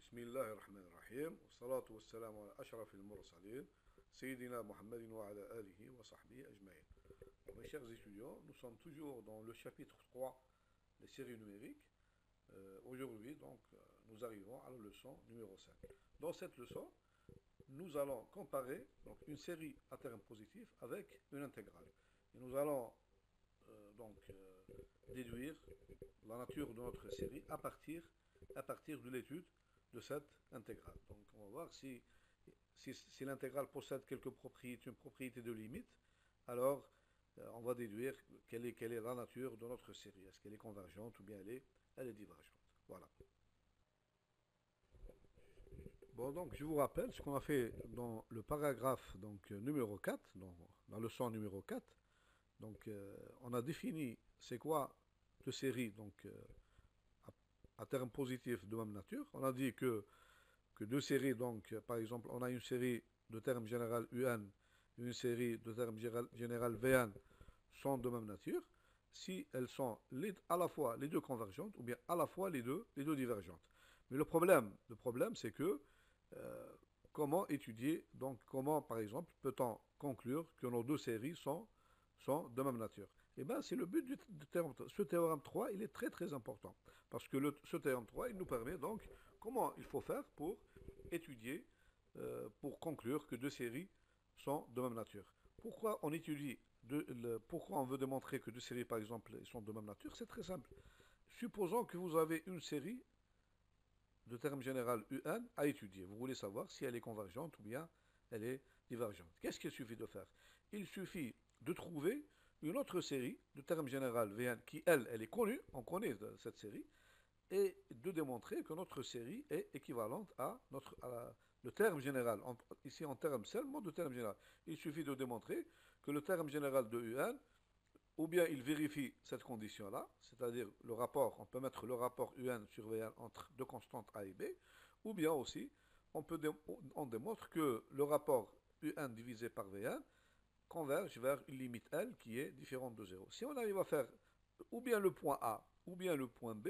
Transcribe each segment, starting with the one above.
بسم الله الرحمن الرحيم والصلاة والسلام على أشرف المرسلين سيدنا Muhammad وعلى آله وصحبه أجمعين. Mes chers étudiants, nous sommes toujours dans le chapitre 3 des séries numériques. Aujourd'hui, nous arrivons à la leçon numéro 5. Dans cette leçon, nous allons comparer une série à terme positif avec une intégrale. Et nous allons déduire la nature de notre série à partir de l'étude de cette intégrale. Donc on va voir si l'intégrale possède quelques propriétés, une propriété de limite, alors on va déduire quelle est la nature de notre série. Est-ce qu'elle est convergente ou bien elle est divergente. Voilà. Bon, donc je vous rappelle ce qu'on a fait dans le paragraphe numéro 4, dans la leçon numéro 4. Donc on a défini c'est quoi de série à terme positif de même nature. On a dit que deux séries, par exemple, on a une série de termes général UN et une série de termes général VN sont de même nature, si elles sont à la fois les deux convergentes ou bien à la fois les deux divergentes. Mais le problème c'est que comment étudier, comment par exemple peut-on conclure que nos deux séries sont de même nature. Eh bien, c'est le but du théorème. Ce théorème 3, il est très très important. Parce que ce théorème 3, il nous permet donc comment il faut faire pour étudier, pour conclure que deux séries sont de même nature. Pourquoi on étudie, pourquoi on veut démontrer que deux séries, par exemple, sont de même nature? C'est très simple. Supposons que vous avez une série de termes général UN à étudier. Vous voulez savoir si elle est convergente ou bien elle est divergente. Qu'est-ce qu'il suffit de faire? Il suffit de trouver une autre série de termes général VN qui, elle est connue, on connaît cette série, et de démontrer que notre série est équivalente à le terme général, ici en termes seulement de terme général. Il suffit de démontrer que le terme général de UN, ou bien il vérifie cette condition-là, c'est-à-dire le rapport, on peut mettre le rapport UN sur VN entre deux constantes A et B, ou bien aussi on démontre que le rapport UN divisé par VN converge vers une limite L qui est différente de 0. Si on arrive à faire ou bien le point A ou bien le point B,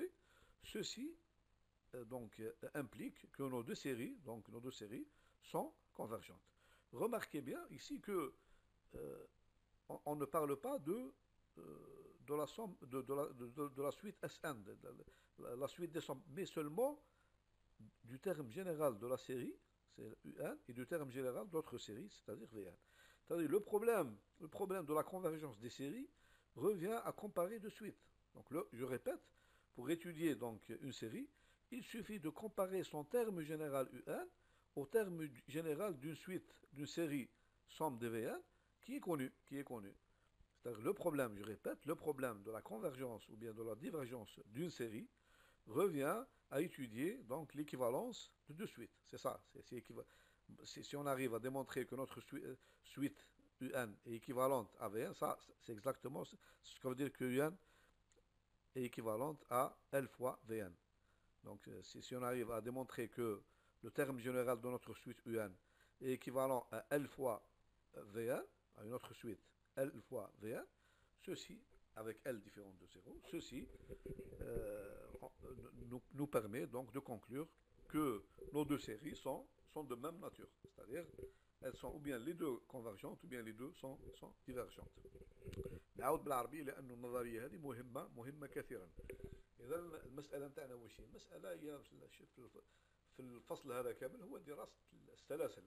ceci implique que nos deux séries sont convergentes. Remarquez bien ici que on ne parle pas de la somme de la suite Sn, la suite des sommes, mais seulement du terme général de la série, c'est UN, et du terme général de l'autre série, c'est-à-dire VN. C'est-à-dire le problème de la convergence des séries revient à comparer de suite. Donc je répète, pour étudier une série, il suffit de comparer son terme général UN au terme général d'une suite, d'une série somme de VN qui est connue. C'est-à-dire le problème, je répète, le problème de la convergence ou bien de la divergence d'une série revient à étudier l'équivalence de deux suites. C'est ça. Si on arrive à démontrer que notre suite UN est équivalente à VN, ça c'est exactement ce que veut dire que UN est équivalente à L fois VN. Donc si on arrive à démontrer que le terme général de notre suite UN est équivalent à L fois VN, à une autre suite L fois VN, ceci, avec L différente de 0, ceci nous permet donc de conclure que nos deux séries sont de même nature. C'est-à-dire, elles sont ou bien les deux convergentes ou bien les deux sont divergentes. نعود بالعربية لأن النظرية هذه مهمة كثيرا. إذا المسألة نتاعنا وش هي؟ المسألة هي في الفصل هذا كامل هو دراسة السلاسل،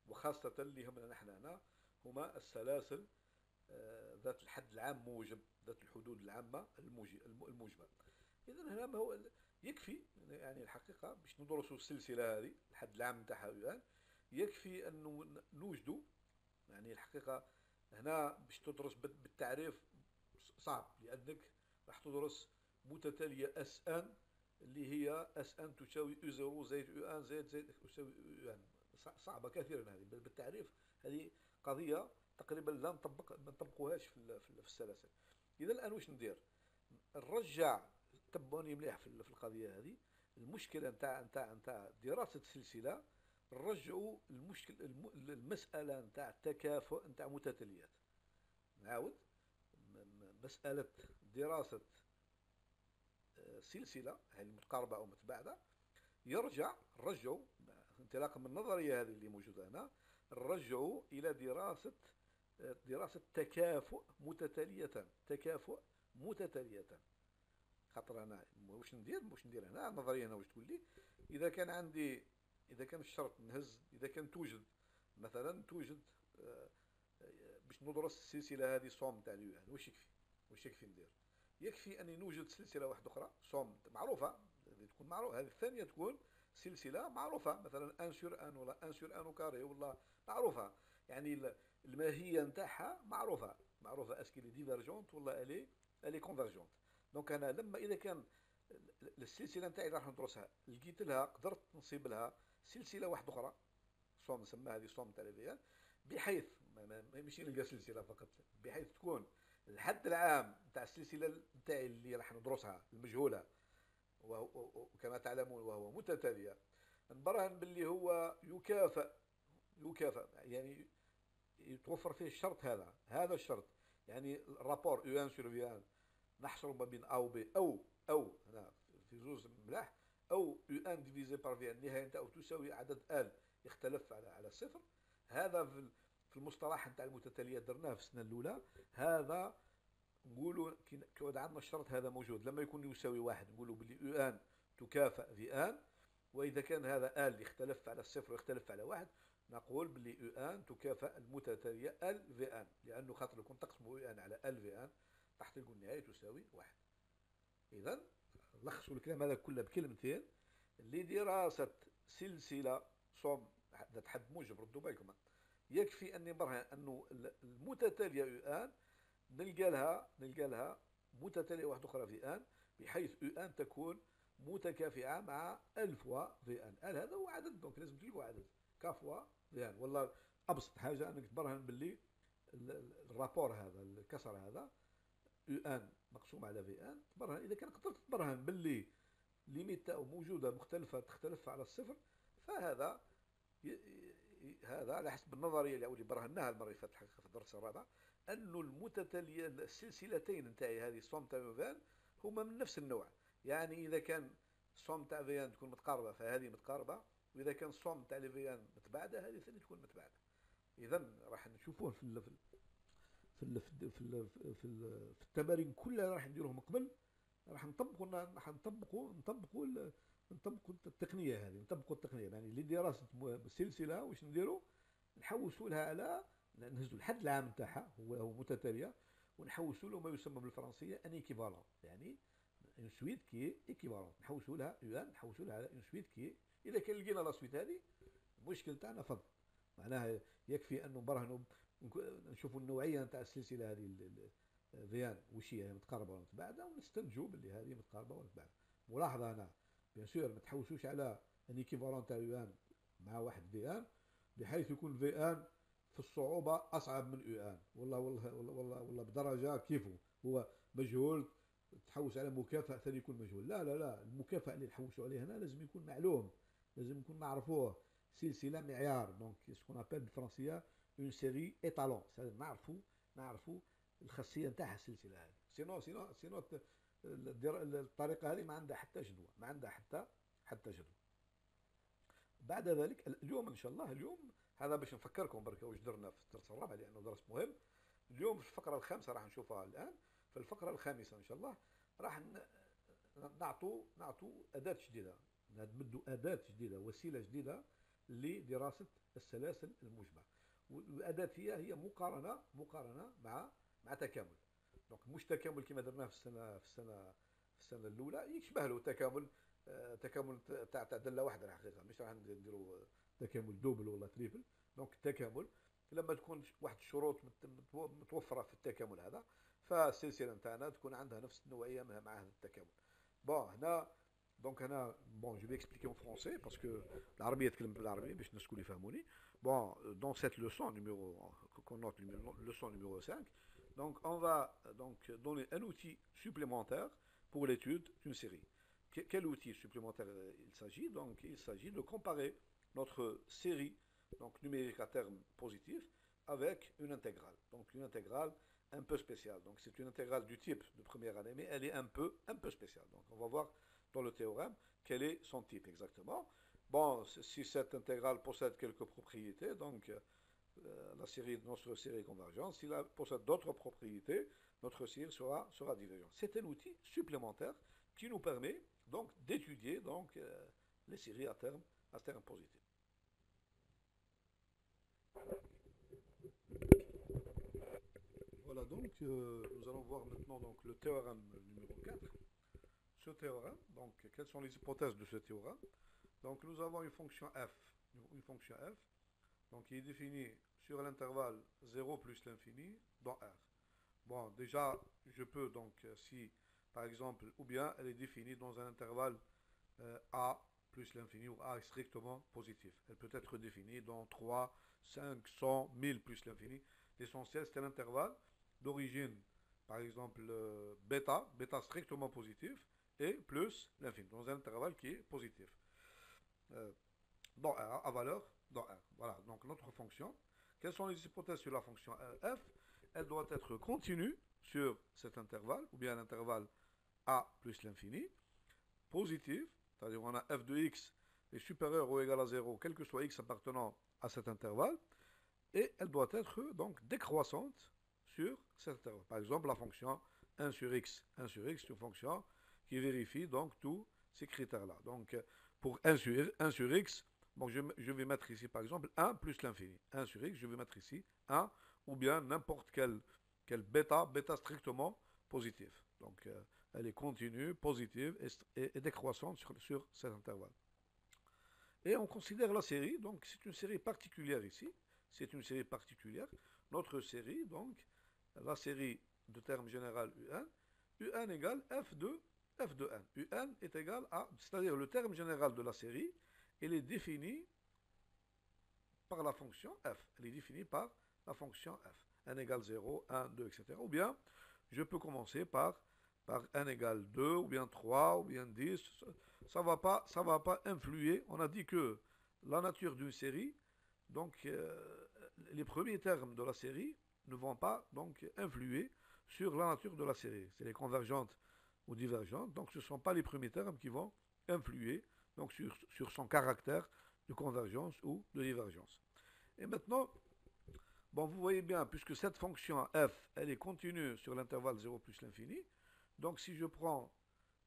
وخاصة اللي يهمنا نحن هنا هما السلاسل ذات الحد العام موجب، ذات الحدود العامة الموجبة. إذا هنا ما هو يكفي يعني الحقيقة باش ندرسوا السلسلة هذه الحد العام نتاعها الآن، يكفي أن نوجدوا يعني الحقيقة هنا باش تدرس بالتعريف صعب، لأنك راح تدرس متتالية اس ان اللي هي اس ان تساوي او 0 زائد او ان زائد تساوي او ان، صعبة كثيرا هذه بالتعريف. هذه قضية تقريبا لا ما نطبقوهاش في السلاسل. إذا الآن واش ندير؟ نرجع تبوني مليح في القضية هذه. المشكلة نتاع دراسة السلسلة نرجعوا المسألة نتاع التكافؤ نتاع متتاليات. نعاود مسألة دراسة سلسلة هي المتقاربة أو متباعدة يرجع رجعوا انطلاقا من النظرية هذه اللي موجودة هنا، رجعوا إلى دراسة تكافؤ متتالية. خاطر أنا واش ندير هنا النظرية هنا واش تقول لي؟ إذا كان عندي، إذا كان الشرط نهز، إذا كان توجد مثلا آه، باش ندرس السلسلة هذه صوم تاع اليو ان، واش يكفي ندير؟ يكفي أني نوجد سلسلة واحدة أخرى صوم معروفة، تكون معروفة هذه الثانية، تكون سلسلة معروفة، مثلا ان سور ان ولا ان سور ان وكاري ولا معروفة، يعني الماهية نتاعها معروفة اسكي لي ديفيرجونت ولا الي كونفرجونت. دونك انا لما اذا كان السلسلة نتاعي راح ندرسها لقيت لها قدرت نصيب لها سلسلة واحدة أخرى صوم، نسميها هذه صوم تاع الريال، بحيث ماشي نلقى سلسلة فقط، بحيث تكون الحد العام نتاع السلسلة نتاعي اللي راح ندرسها المجهولة، وكما تعلمون وهو متتالية، نبرهن باللي هو يكافئ يعني يتوفر فيه الشرط هذا الشرط، يعني الرابور يو ان سور في ان نحصر ما بين ا و بي، او هنا في زوج ملاح، او يو ان ديفيزي بار في ان النهايه نتاعو تساوي عدد ال يختلف على الصفر. هذا في المصطلح نتاع المتتاليات درناه في السنه الاولى. هذا نقولوا كي يعود عندنا الشرط هذا موجود لما يكون يساوي واحد، نقولوا بلي يو ان تكافئ في ان، واذا كان هذا ال يختلف على الصفر ويختلف على واحد، نقول بلي يو ان تكافئ المتتاليه ال في ان، لانه خاطر يكون تقسموا يو ان على ال في ان راح تلقوا النهايه تساوي واحد. اذا لخصوا الكلام هذا كله بكلمتين: لدراسه سلسله صوم ذات حد موجب، ردوا بالكم، يكفي اني نبرهن انه المتتاليه يو ان نلقى لها متتاليه واحده اخرى في ان، بحيث يو ان تكون متكافئه مع ال فوا في ان. ال هذا هو عدد، دونك لازم تلقوا عدد كافوا في ان، ولا ابسط حاجه انك تبرهن باللي الرابور هذا الكسر هذا يو ان مقسوم على في ان، تبرهن اذا كان قدرت تبرهن باللي ليميت تاعو موجوده مختلفه تختلف على الصفر، فهذا هذا على حسب النظريه اللي برهناها المره اللي فاتت الحقيقه في الدرس الرابع، انه المتتاليه السلسلتين نتاعي هذه الصوم تاع فيان هما من نفس النوع. يعني اذا كان الصوم تاع فيان تكون متقاربه فهذه متقاربه، واذا كان الصوم تاع فيان متباعده هذه ثاني تكون متباعده. اذا راح نشوفوه في التمارين كلها راح نديروهم قبل، راح نطبقوا التقنيه هذه، نطبقوا التقنيه يعني لدراسه سلسله واش نديروا، نحوسوا لها على، نهزوا الحد العام نتاعها هو متتاليه، ونحوسوا له ما يسمى بالفرنسيه ان ايكيفالون، يعني اون سويت كي ايكيفالون، نحوسوا لها نحوسوا لها على اون سويت كي. اذا كان لقينا لا سويت هذه المشكل تاعنا فض، معناها يكفي انه برهنوا نشوفوا النوعيه نتاع السلسله هذه فيان وش هي متقاربه ولا متباعده، ونستنتجوا باللي هذه متقاربه ولا متباعده. ملاحظه هنا بيان سور ما تحوسوش على ان ايكيفالون تاع يو ان مع واحد في ان، بحيث يكون في ان في الصعوبه اصعب من يو ان، والله بدرجه كيفه هو مجهول، تحوس على مكافأة ثاني يكون مجهول. لا المكافأة اللي نحوسوا عليه هنا لازم يكون معلوم، لازم نكون نعرفوه، سلسله معيار، دونك سكون ابل بالفرنسيه اون سيري ايطالون، نعرفوا الخاصيه نتاعها السلسله هذه، سينو الطريقه هذه ما عندها حتى جدوى، ما عندها حتى جدوى. بعد ذلك اليوم ان شاء الله، اليوم هذا باش نفكركم بركه واش درنا في الدرس الرابع لانه درس مهم. اليوم في الفقره الخامسه راح نشوفها الان. في الفقره الخامسه ان شاء الله راح نعطوا اداه جديده، نمدوا اداه جديده، وسيله جديده لدراسه السلاسل الموجبه. والاداه هي مقارنه مع تكامل. دونك مش تكامل كما درناه في السنه الاولى، يشبه له تكامل، تكامل تاع داله واحده الحقيقه، مش راح نديروا تكامل دوبل ولا تريبل. دونك التكامل لما تكون واحد الشروط متوفره في التكامل هذا، فالسلسله نتاعنا تكون عندها نفس النوعيه مع هذا التكامل. بون هنا دونك هنا بون جو vais expliquer en français parce que العربيه تكلم بالعربيه باش الناس الكل يفهموني. بون dans cette leçon numéro qu'on note leçon numéro 5, donc on va donc donner un outil supplémentaire pour l'étude d'une série. Quel outil supplémentaire il s'agit? Donc il s'agit de comparer notre série donc numérique à terme positif avec une intégrale. Donc une intégrale un peu spéciale. Donc c'est une intégrale du type de première année, mais elle est un peu spéciale. Donc on va voir dans le théorème, quel est son type exactement. Bon, si cette intégrale possède quelques propriétés, donc notre série est convergente. S'il possède d'autres propriétés, notre série sera divergente. C'est un outil supplémentaire qui nous permet donc d'étudier donc les séries à terme positif. Voilà donc, nous allons voir maintenant donc, le théorème numéro 4. Ce théorème, donc quelles sont les hypothèses de ce théorème? Donc nous avons une fonction f, donc qui est définie sur l'intervalle 0 plus l'infini dans R. Bon, déjà, je peux donc, si par exemple, ou bien elle est définie dans un intervalle A plus l'infini ou A est strictement positif. Elle peut être définie dans 3, 5, 100, 1000 plus l'infini. L'essentiel, c'est l'intervalle d'origine, par exemple, bêta strictement positif, et plus l'infini, dans un intervalle qui est positif. Euh, dans R, à valeur dans R. Voilà, donc notre fonction. Quelles sont les hypothèses sur la fonction f? Elle doit être continue sur cet intervalle, ou bien l'intervalle a plus l'infini, positive, c'est-à-dire on a f de x est supérieur ou égal à 0, quel que soit x appartenant à cet intervalle, et elle doit être donc décroissante sur cet intervalle. Par exemple, la fonction 1 sur x. 1 sur x, c'est une fonction qui vérifie donc tous ces critères-là. Donc, pour 1 sur x, bon, je vais mettre ici, par exemple, 1 plus l'infini. 1 sur x, je vais mettre ici 1, ou bien n'importe quel bêta strictement positif. Donc, elle est continue, positive et décroissante sur cet intervalle. Et on considère la série, donc c'est une série particulière ici. C'est une série particulière. Notre série, donc, la série de terme général UN, UN égale f de n. UN est égal à, c'est-à-dire le terme général de la série, elle est définie par la fonction f. Elle est définie par la fonction f. n égale 0, 1, 2, etc. Ou bien, je peux commencer par n égale 2, ou bien 3, ou bien 10. Ça va pas influer. On a dit que la nature d'une série, donc les premiers termes de la série ne vont pas donc influer sur la nature de la série. C'est les convergentes ou divergentes. Donc ce ne sont pas les premiers termes qui vont influer donc, sur son caractère de convergence ou de divergence. Et maintenant, bon, vous voyez bien, puisque cette fonction f, elle est continue sur l'intervalle 0 plus l'infini, donc si je prends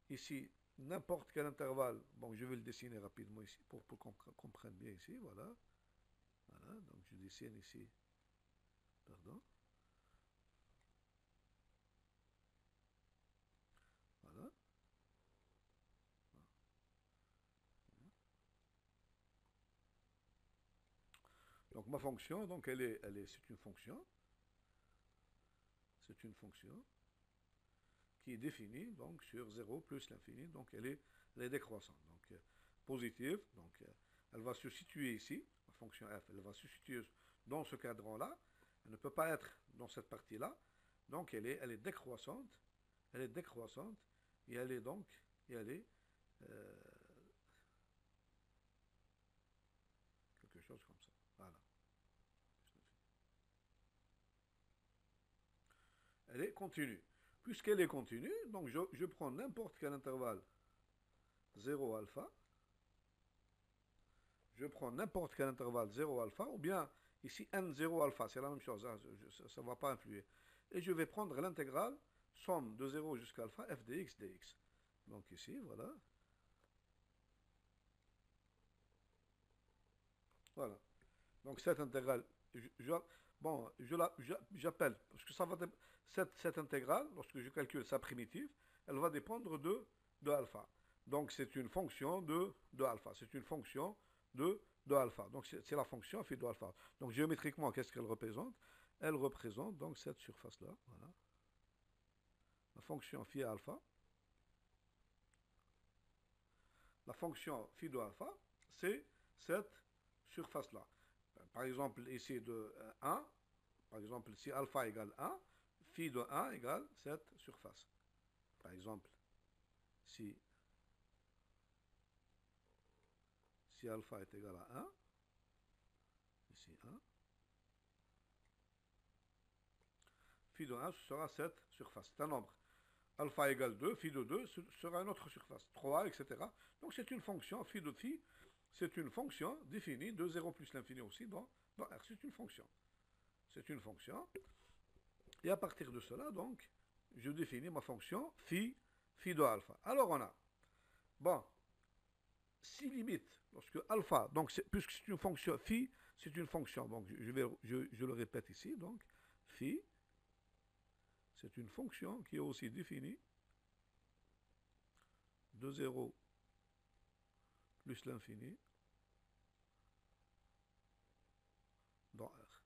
ici n'importe quel intervalle, bon, je vais le dessiner rapidement ici pour qu'on comprenne bien ici, voilà. Voilà, donc je dessine ici, pardon. Voilà. Donc ma fonction, donc c'est une fonction qui est définie donc sur 0 plus l'infini, donc elle est décroissante. Donc positive, donc elle va se situer ici, la fonction f, elle va se situer dans ce cadran-là, elle ne peut pas être dans cette partie-là, donc elle est décroissante, et elle est donc, euh, quelque chose comme ça. Voilà. Elle est continue. Puisqu'elle est continue, donc je prends n'importe quel intervalle 0 alpha, je prends n'importe quel intervalle 0 alpha, ou bien ici n0 alpha, c'est la même chose, hein, ça ne va pas influer. Et je vais prendre l'intégrale, somme de 0 jusqu'à alpha, f de x dx. Donc ici, voilà. Voilà. Donc cette intégrale, bon, j'appelle, parce que ça va, cette intégrale, lorsque je calcule sa primitive, elle va dépendre de alpha. Donc c'est une fonction de alpha. C'est une fonction de alpha. Donc c'est la fonction phi de alpha. Donc géométriquement, qu'est-ce qu'elle représente? Elle représente donc cette surface-là. Voilà. La fonction phi alpha. La fonction phi de alpha, c'est cette surface-là. Par exemple, ici de 1, par exemple, si alpha égale 1, phi de 1 égale cette surface. Par exemple, si alpha est égal à 1, ici 1, phi de 1 sera cette surface. C'est un nombre. alpha égale 2, phi de 2 sera une autre surface, 3, etc. Donc c'est une fonction, phi de phi, c'est une fonction définie de 0 plus l'infini aussi dans R. C'est une fonction. C'est une fonction. Et à partir de cela, donc, je définis ma fonction phi de alpha. Alors on a, bon, si limite, lorsque alpha, donc puisque c'est une fonction phi, c'est une fonction, donc je le répète ici, donc phi, c'est une fonction qui est aussi définie de 0 plus l'infini dans R.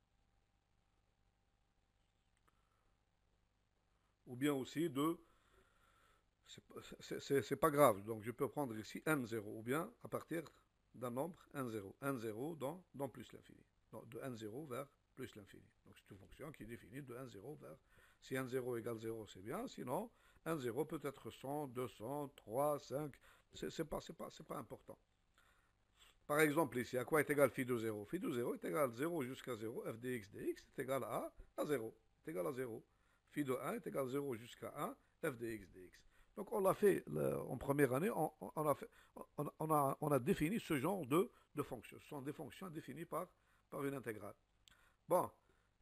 Ou bien aussi de, c'est pas grave, donc je peux prendre ici n0, ou bien à partir d'un nombre n0, n0 dans plus l'infini, de n0 vers plus l'infini. Donc c'est une fonction qui est définie de n0 vers, si n0 égale 0, c'est bien, sinon n0 peut être 100, 200, 3, 5, c'est pas important. Par exemple, ici, à quoi est égal phi de 0? Phi de 0 est égal à 0 jusqu'à 0, f de x dx est égal à 0, est égal à 0. Phi de 1 est égal à 0 jusqu'à 1, f de x dx. Donc on l'a fait en première année, on a défini ce genre de fonctions. Ce sont des fonctions définies par une intégrale. Bon,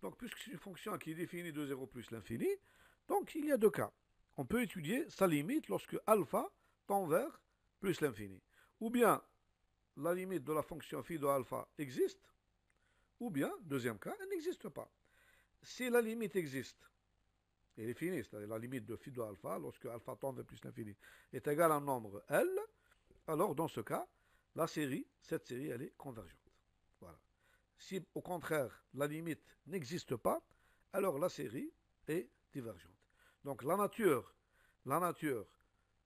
donc puisque c'est une fonction qui est définie de 0 plus l'infini, donc il y a deux cas. On peut étudier sa limite lorsque alpha tend vers plus l'infini. Ou bien la limite de la fonction phi de alpha existe, ou bien, deuxième cas, elle n'existe pas. Si la limite existe, elle est finie, c'est-à-dire la limite de phi de alpha, lorsque alpha tend vers plus l'infini, est égale à un nombre L, alors dans ce cas, cette série, elle est convergente. Voilà. Si au contraire, la limite n'existe pas, alors la série est divergente. Donc la nature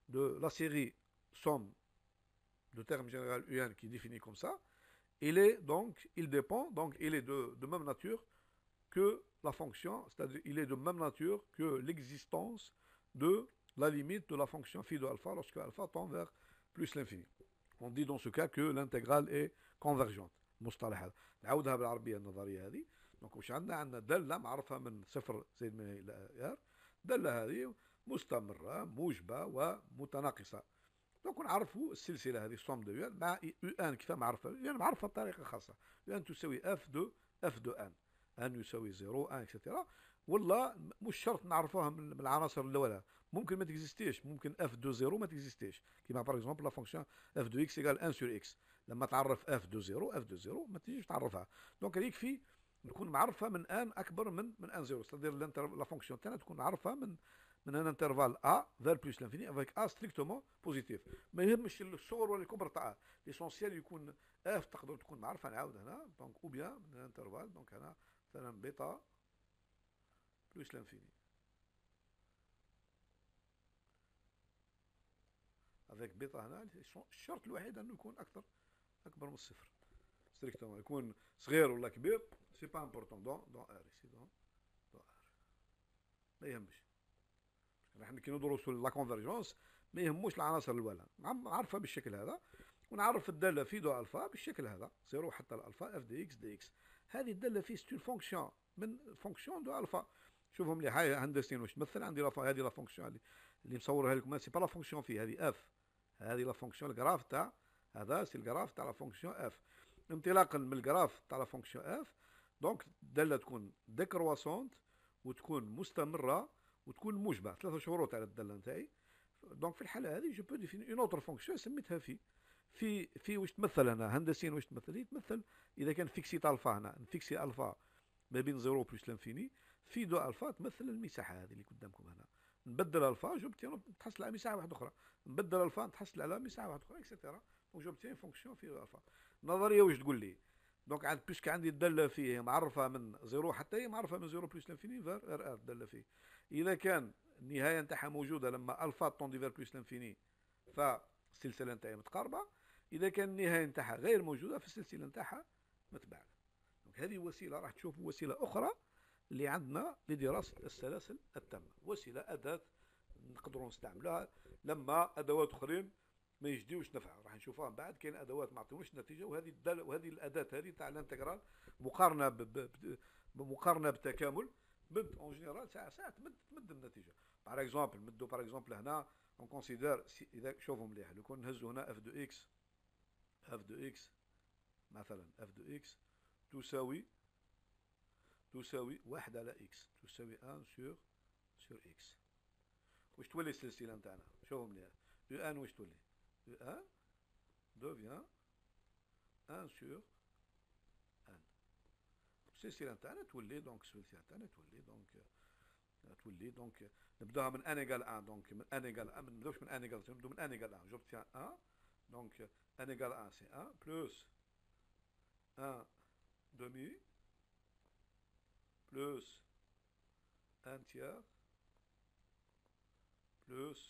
de la série somme de terme général UN qui est défini comme ça, il est de même nature que la fonction, c'est-à-dire il est de même nature que l'existence de la limite de la fonction phi de alpha lorsque alpha tend vers plus l'infini. On dit dans ce cas que l'intégrale est convergente. مصطلح هذا نعاودها بالعربيه النظريه هذه. دونك واش عندنا داله معرفه من صفر زائد من الى ار، داله هذه مستمره موجبه ومتناقصه. دونك نعرفوا السلسله هذه الصوم دو يو مع يو ان كيف معرفه، يعني معرفه بطريقه خاصه. يو ان تساوي اف دو ان، ان يساوي 0 ان اكسترا. ولا مش شرط نعرفوها من العناصر الاولى، ممكن ما تكزيستيش، ممكن اف دو 0 ما تكزيستيش، كيما باغ اكزومبل لا فونكسيون اف دو اكس ايكال 1 سور اكس. لما تعرف اف دو 0 ما تجيش تعرفها. دونك يكفي نكون معرفه من ان اكبر من ان 0، c'est-à-dire لا فونكسيون تاعنا تكون معرفه من ان انترفال ا فير بلس لانفيني افيك ا ستريكتومون بوزيتيف. ما يهمش الصغر ولا الكبر تاع ليسونسيال يكون اف تقدر تكون معرفه. نعاود هنا دونك او بيان من الانترفال، دونك هنا مثلا بيتا بلس لانفيني افيك بيتا هنا. الشرط الوحيد انه يكون اكبر من الصفر ستريكتومون، يكون صغير ولا كبير سي با امبورطون دون ار ايسي دون ار ما يهمش. راح كي ندرسوا لا كونفرجونس ما يهموش العناصر الاولى، نعرفها بالشكل هذا، ونعرف الداله في دو الفا بالشكل هذا 0 حتى الالفا اف دي اكس دي اكس. هذه الداله في ستون فونكسيون من فونكسيون دو الفا. شوفوا مليح، هاي هندسين واش تمثل عندي هذه لا فونكسيون اللي مصورها لكم، سي با لا فونكسيون في هذه اف، هذه لا فونكسيون الجراف تاع هذا سي الجراف تاع لا فونكسيون اف. انطلاقا من الجراف تاع لا فونكسيون اف، دونك الداله تكون ديكرواسونت وتكون مستمره وتكون موجبه، ثلاثه شروط على الداله نتاعي. دونك في الحاله هذه جو بو ديفيني اون اوتر فونكسيون سميتها في واش تمثل هنا هندسيا، واش تمثل؟ هي تمثل اذا كان فيكسيت الفا هنا نفيكسي الفا ما بين 0 بلس لانفيني، في دو الفا تمثل المساحه هذه اللي قدامكم هنا. نبدل الفا جوبتي تحصل على مساحه واحده اخرى، نبدل الفا تحصل على مساحه واحده اخرى اكسترا. دونك جوبتي فونكسيون في الفا. النظريه واش تقول لي؟ دونك عند بيسك عندي الداله فيه معرفه من 0 حتى هي معرفه من 0 بلس لانفيني فير ار ار الداله فيه. اذا كان النهايه نتاعها موجوده لما الفا طوندي فير بلس لانفيني فالسلسله نتاعها متقاربه. اذا كان النهايه نتاعها غير موجوده فالسلسله نتاعها متباعده. دونك هذه وسيله، راح تشوفوا وسيله اخرى اللي عندنا لدراسه السلاسل التامه، وسيله اداه نقدروا نستعملوها لما ادوات اخرين ما يجديوش نفعها. راح نشوفوها من بعد. كاين ادوات ما عطيوش نتيجه، وهذه الاداه هذه تاع الانتجرال مقارنه بتكامل مد اون جينيرال ساعات تمد النتيجه. Par exemple, نمدو par exemple هنا on considère إذا شوفوا مليح لو كون نهزو هنا f de x f de x مثلا f de x تساوي واحد على x تساوي 1 sur x. واش تولي السلسلة نتاعنا؟ شوفوا مليح u1 واش تولي؟ u1 devient 1 sur 1. السلسلة نتاعنا تولي دونك السلسلة نتاعنا تولي دونك نبداها من ان ايكال 1 دونك من ان ايكال 1 ما نبداوش من ان ايكال 0 نبداو من ان ايكال 1 جوبتيان 1 دونك ان ايكال 1 سي 1 بلس 1 demi plus 1 tiers plus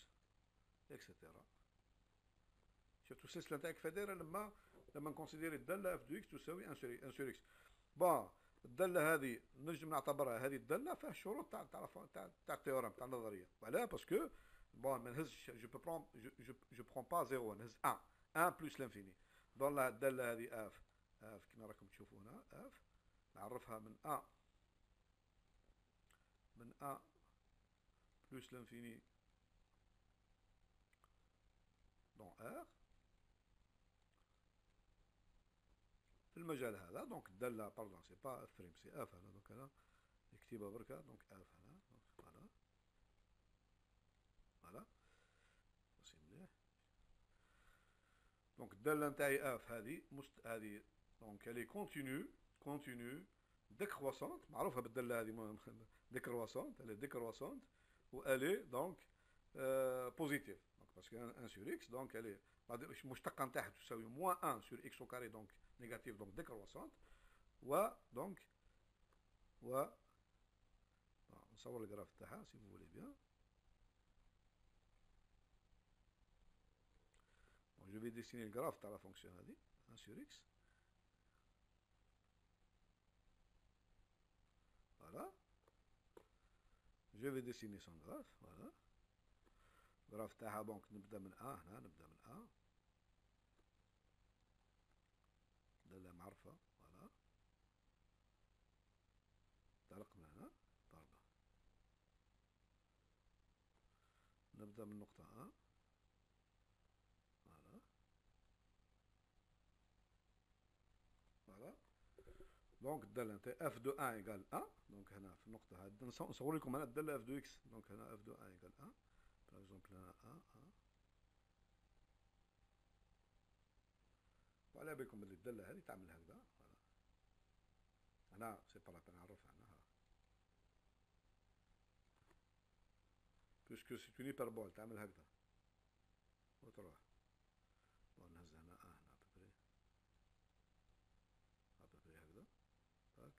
etc. شفتوا السلسله نتاعك كيف دايره لما نكونسيديري الداله اف دو اكس تساوي 1 سور اكس. بون الداله هذه نجم نعتبرها هذه الداله فيها الشروط تاع التيوريم تاع النظريه. وعلاه باسكو بون ما نهزش جو برون با زيرو نهز 1 بلس لانفيني. دون الداله هذه اف كما راكم تشوفوا هنا اف نعرفها من 1 بلس لانفيني دون ار في المجال هذا. دونك الداله باردون سي با اف بريم سي اف هنا. دونك انا نكتبها بركا دونك اف هنا. دونك فوالا سي مليح. دونك الداله نتاعي اف هذه دونك الي كونتينيو ديكروسونت معروفه بالداله هذه ديكروسونت الي ديكروسونت و الي دونك بوزيتيف دونك باسكو 1 سور اكس دونك الي المشتقه نتاعها تساوي موان 1 سور اكس او كاري دونك نيجاتيف دونك ديكروسونت و دونك نصور الجراف تاعها سي فو فولي بيان. Je vais dessiner le graphe de la fonction هذه 1 sur x. Voilà. Je vais dessiner son graphe. Voilà. الجراف تاعها دونك نبدا من A هنا نبدا من A. دالة معرفة. فوالا. انطلق من هنا ضربة. نبدا من نقطة A. Voilà. Voilà. دونك الدالة نتاعي f de 1 égale 1. دونك هنا في النقطة هذه نصور لكم أنا الدالة f de x. دونك هنا f de 1 égale 1. Par exemple هنا 1. وعلى بالكم بلي الدالة هذه تعمل هكذا. فوالا. هنا سي با لا بين نعرفها هنا. بويسكو سي اون هيبربول تعمل هكذا وتروح. ونهز هنا هنا ابوبري هكذا هاك.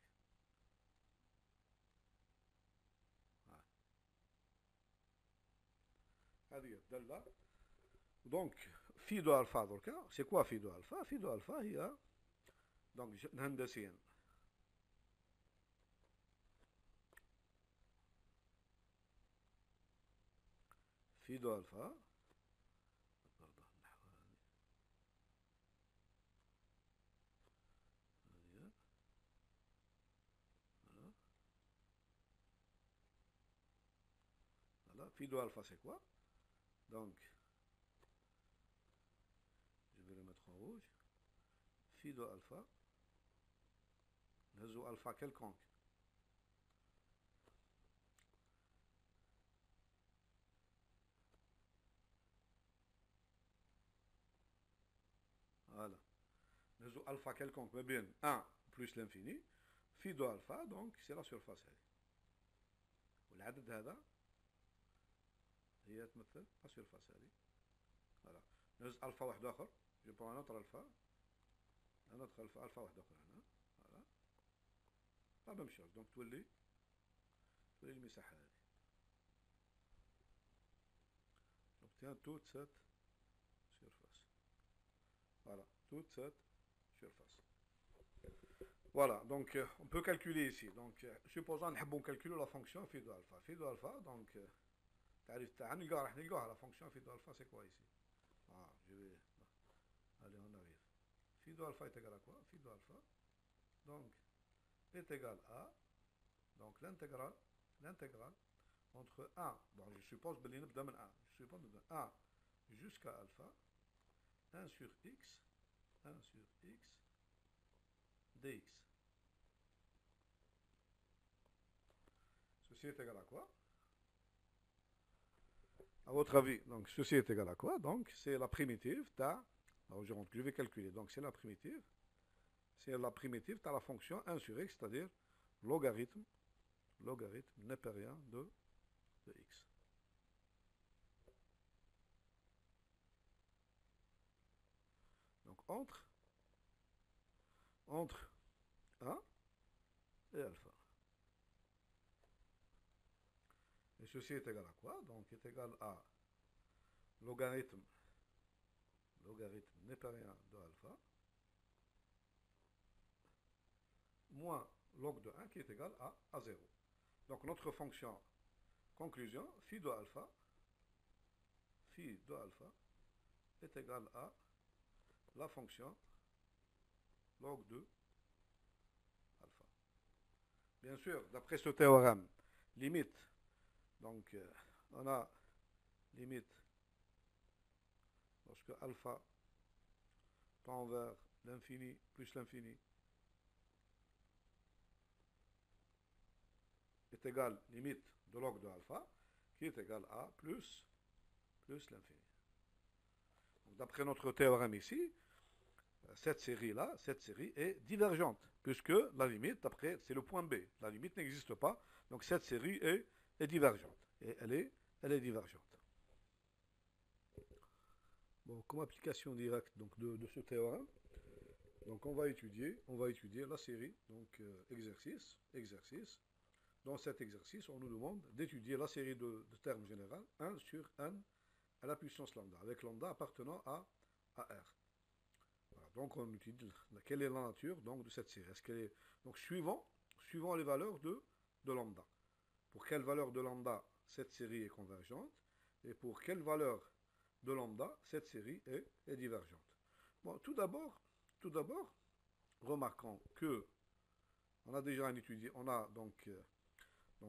هذه الدالة. دونك في دو الفا دركا سي كوا في دو الفا؟ في دو الفا هي دونك هندسيا في دو الفا برضه النحو هذه voilà في دو الفا c'est quoi donc je vais le mettre en rouge. في دو الفا نهزو الفا quelconque voilà نهزو الفا quelconque ما بين 1 plus l'infini في دو الفا donc c'est la surface هذه والعدد هذا هي تمثل لا سيرفاس هذه. فوالا نهز الفا واحد اخر جو برون ان اوتر الفا ندخل الفا واحد اخر هنا. فوالا لا ميم شوز دونك تولي المساحه هذه. نوبتيان توت سات سيرفاس. فوالا توت سات سيرفاس. Voilà, donc on peut calculer ici. Donc supposons نحبوا نكالكولو لا فونكسيون في دو الفا. في دو الفا دونك تعريف تاعها نلقاها راح نلقاها لا فونكسيون في دو الفا سي كوا ici. Je vais allez on arrive. Phi de alpha est égal à quoi? Phi de alpha donc est égal à donc l'intégrale entre 1, bon, je suppose que je suppose de 1 jusqu'à alpha, 1 sur x, 1 sur x, dx. Ceci est égal à quoi? À votre avis, donc ceci est égal à quoi? Donc c'est la primitive ta, alors je vais calculer, donc c'est la primitive de la fonction 1 sur x, c'est-à-dire logarithme népérien de x. Donc entre 1 et alpha. Et ceci est égal à quoi? Donc est égal à logarithme népérien de alpha moins log de 1 qui est égal à 0. Donc notre fonction conclusion, phi de alpha est égal à la fonction log de alpha. Bien sûr, d'après ce théorème, limite, donc on a limite lorsque alpha tend vers l'infini plus l'infini est égal limite de log de alpha qui est égal à plus l'infini. D'après notre théorème ici, cette série est divergente, puisque la limite, d'après, c'est le point B. La limite n'existe pas, donc cette série est divergente. Et elle est divergente. Bon, comme application directe donc, de ce théorème, donc on va étudier la série, donc exercice. Dans cet exercice, on nous demande d'étudier la série de termes généraux 1 sur n à la puissance lambda, avec lambda appartenant à R. Voilà, donc on étudie quelle est la nature donc, de cette série. Est-ce qu'elle est donc suivant les valeurs de lambda. Pour quelle valeur de lambda cette série est convergente et pour quelle valeur de lambda cette série est divergente. Bon, tout d'abord, remarquons que on a déjà étudié, on a donc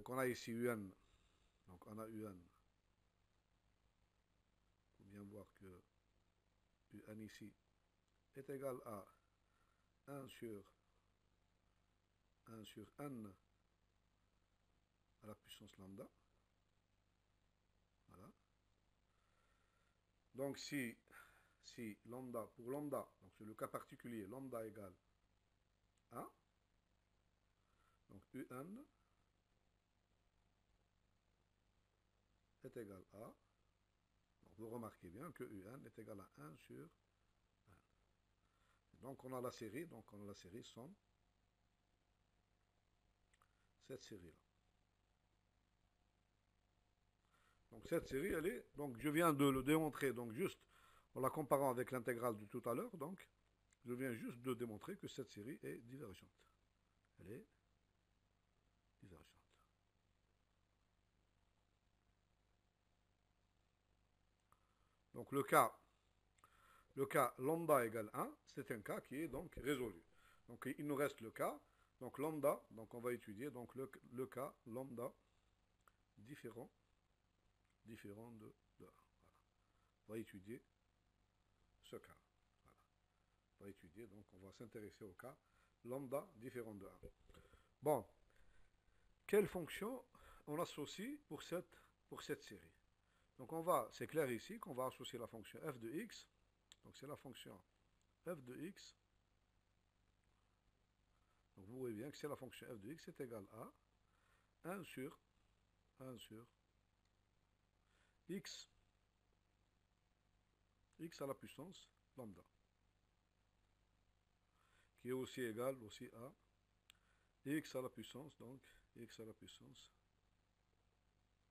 on a ici un, donc on a un. Il faut bien voir que un ici est égal à 1 sur n à la puissance lambda. Voilà. Donc si lambda, pour lambda, donc c'est le cas particulier, lambda égale 1, donc un est égal à, donc vous remarquez bien que un est égal à 1 sur 1. Donc on a la série, somme cette série-là. Donc cette série, elle est, donc je viens de le démontrer, donc juste en la comparant avec l'intégrale de tout à l'heure, donc je viens juste de démontrer que cette série est divergente. Elle est divergente. Donc le cas lambda égale 1, c'est un cas qui est donc résolu. Donc il nous reste le cas, donc lambda, donc on va étudier donc le cas lambda différent de 1. Voilà. On va étudier ce cas. Voilà. On va étudier, donc on va s'intéresser au cas lambda différent de 1. Bon, quelle fonction on associe pour cette série? Donc c'est clair ici qu'on va associer la fonction f de x, donc c'est la fonction f de x, donc vous voyez bien que c'est la fonction f de x est égale à 1 sur x à la puissance lambda, qui est aussi égal à x à la puissance, donc x à la puissance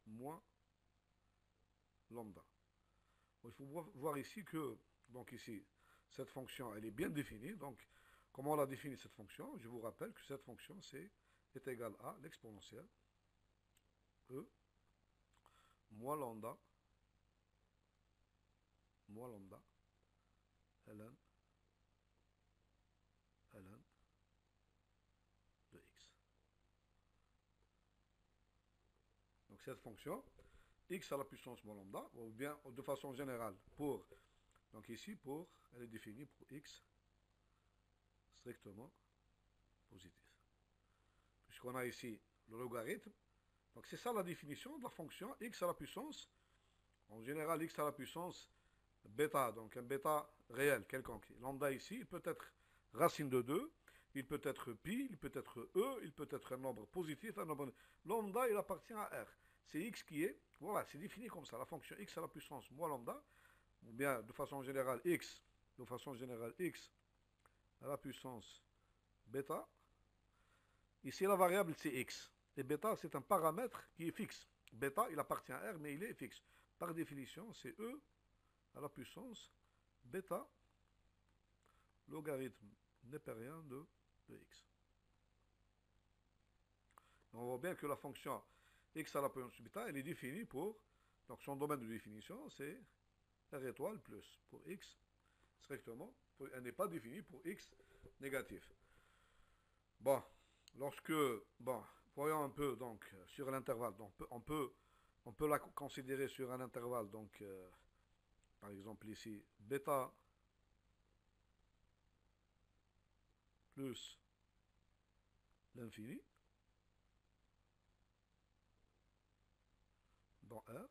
moins lambda. Bon, il faut voir ici que, donc ici, cette fonction, elle est bien définie. Donc, comment on la définit cette fonction? Je vous rappelle que cette fonction est égale à l'exponentielle e moins lambda ln de x. Donc cette fonction, x à la puissance moins lambda, ou bien de façon générale, donc ici, elle est définie pour x strictement positif. Puisqu'on a ici le logarithme, donc c'est ça la définition de la fonction x à la puissance, en général x à la puissance bêta, donc un bêta réel quelconque. Lambda ici, il peut être racine de 2, il peut être pi, il peut être e, il peut être un nombre positif, un nombre... Lambda, il appartient à R. C'est x qui est, voilà, c'est défini comme ça, la fonction x à la puissance moins lambda, ou bien de façon générale x à la puissance bêta. Ici, la variable, c'est x. Et bêta, c'est un paramètre qui est fixe. Bêta, il appartient à R, mais il est fixe. Par définition, c'est e à la puissance bêta logarithme népérien de x. On voit bien que la fonction x à la puissance bêta, elle est définie pour, donc son domaine de définition, c'est R étoile plus, pour x strictement, elle n'est pas définie pour x négatif. Bon, voyons un peu, donc, sur l'intervalle, donc, on peut la considérer sur un intervalle, donc, par exemple ici, bêta plus l'infini, dans R.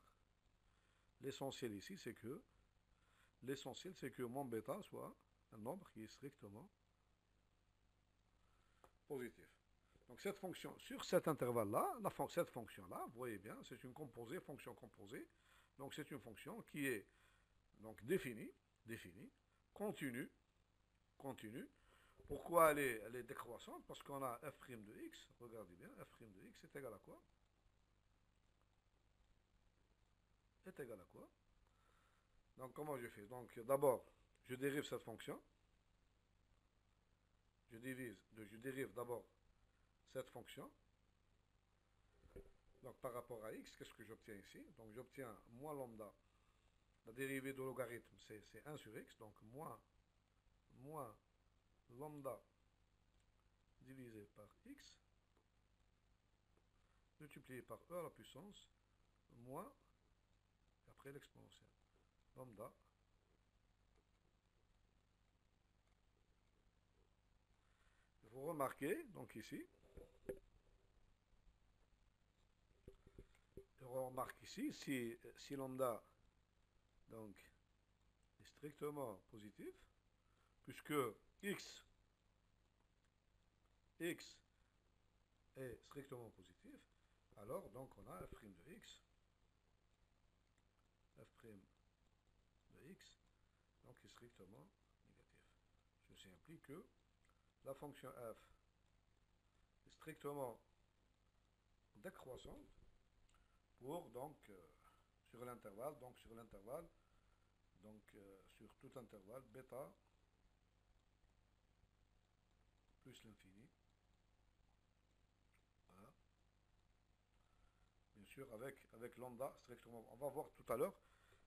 L'essentiel ici, c'est que mon bêta soit un nombre qui est strictement positif. Donc cette fonction, sur cet intervalle-là, cette fonction-là, vous voyez bien, c'est une fonction composée. Donc c'est une fonction qui est donc définie, continue. Pourquoi elle est décroissante? Parce qu'on a f' de x, regardez bien, f' de x est égal à quoi? Est égal à quoi? Donc comment je fais? Donc d'abord, je dérive cette fonction. Je dérive d'abord cette fonction. Donc par rapport à x, qu'est-ce que j'obtiens ici? Donc j'obtiens moins lambda. La dérivée de logarithme, c'est 1 sur x. Donc moins lambda divisé par x multiplié par e à la puissance moins, après l'exponentielle, lambda vous remarquez, donc ici, on remarque ici, si lambda donc, est strictement positif, puisque x est strictement positif, alors donc on a f' de x, donc est strictement négatif. Ceci implique que la fonction f est strictement décroissante pour donc sur l'intervalle, sur tout intervalle bêta plus l'infini. Voilà. Bien sûr, avec lambda strictement. On va voir tout à l'heure,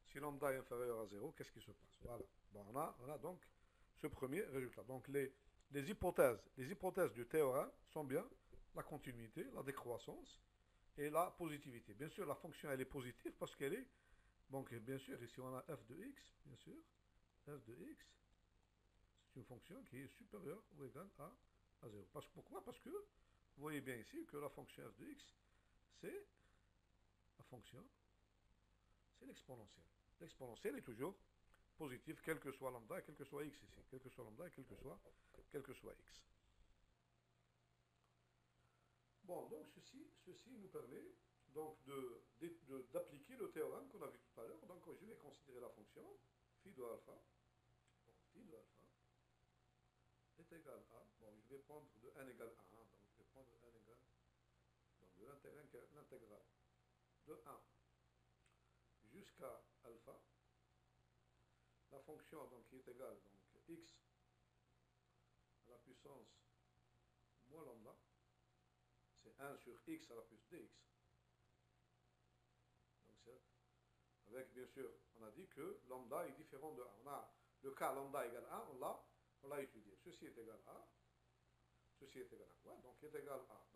si lambda est inférieur à 0, qu'est-ce qui se passe? Voilà. Bon, on a donc ce premier résultat. Donc les hypothèses du théorème sont bien la continuité, la décroissance et la positivité. Bien sûr, la fonction elle est positive parce qu'elle est, donc bien sûr, ici on a f de x, bien sûr, f de x, c'est une fonction qui est supérieure ou égale à 0. Pourquoi? Parce que vous voyez bien ici que la fonction f de x, c'est la fonction, c'est l'exponentielle. L'exponentielle est toujours positive, quel que soit lambda et quel que soit x ici. Quel que soit lambda et quel que soit x. Bon, donc ceci nous permet donc d'appliquer le théorème qu'on a vu tout à l'heure. Donc je vais considérer la fonction phi de alpha. Bon, phi de alpha est égal à, bon, je vais prendre de 1 égale à 1, donc je vais prendre 1 égale, donc de l'intégrale de 1 jusqu'à alpha, la fonction donc, qui est égale donc x à la puissance moins lambda, c'est 1 sur x à la puissance dx. Donc c'est avec, bien sûr, on a dit que lambda est différent de 1. On a le cas lambda égale 1, on l'a étudié. Ceci est égal à quoi? Donc est égal à,